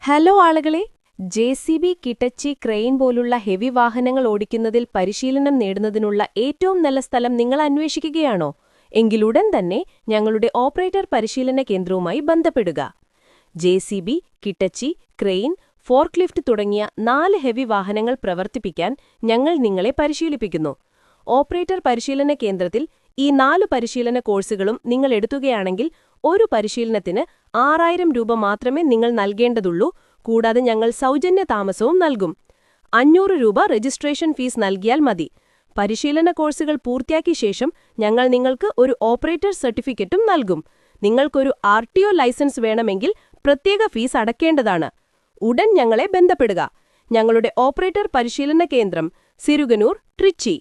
Hello ആളുകളെ, ജെ.സി.ബി, കിറ്റച്ചി, crane പോലുള്ള heavy വാഹനങ്ങൾ ഓടിക്കുന്നതിൽ പരിശീലനം നേടുന്നതിനുള്ള ഏറ്റവും നല്ല സ്ഥലം നിങ്ങൾ അന്വേഷിക്കുകയാണോ? എങ്കിലുടൻ തന്നെ ഞങ്ങളുടെ ഓപ്പറേറ്റർ പരിശീലന കേന്ദ്രവുമായി ബന്ധപ്പെടുക. ജെ.സി.ബി, കിറ്റച്ചി, ക്രെയിൻ, ഫോർക്ലിഫ്റ്റ് തുടങ്ങിയ 4 ഹെവി വാഹനങ്ങൾ പ്രവർത്തിപ്പിക്കാൻ ഞങ്ങൾ നിങ്ങളെ പരിശീലിപ്പിക്കുന്നു. ഓപ്പറേറ്റർ പരിശീലന കേന്ദ്രത്തിൽ ഈ 4 പരിശീലന കോഴ്സുകളും നിങ്ങൾ എടുത്തുകയാണെങ്കിൽ ഒരു പരിശീലനത്തിന് 6000 രൂപ മാത്രമേ നിങ്ങൾ നൽകേണ്ടതുള്ളൂ. കൂടാതെ ഞങ്ങൾ സൗജന്യ താമസവും നൽകും. 500 രൂപ രജിസ്ട്രേഷൻ ഫീസ് നൽകിയാൽ മതി. പരിശീലന കോഴ്സുകൾ പൂർത്തിയാക്കിയ ശേഷം ഞങ്ങൾ നിങ്ങൾക്ക് ഒരു ഓപ്പറേറ്റർ സർട്ടിഫിക്കറ്റും നൽകും. നിങ്ങൾക്കൊരു RTO ലൈസൻസ് വേണമെങ്കിൽ പ്രത്യേക ഫീസ് അടയ്ക്കേണ്ടതാണ്. ഉടൻ ഞങ്ങളെ ബന്ധപ്പെടുക. ഞങ്ങളുടെ ഓപ്പറേറ്റർ പരിശീലന കേന്ദ്രം സിരുഗനൂർ, ട്രിച്ചി.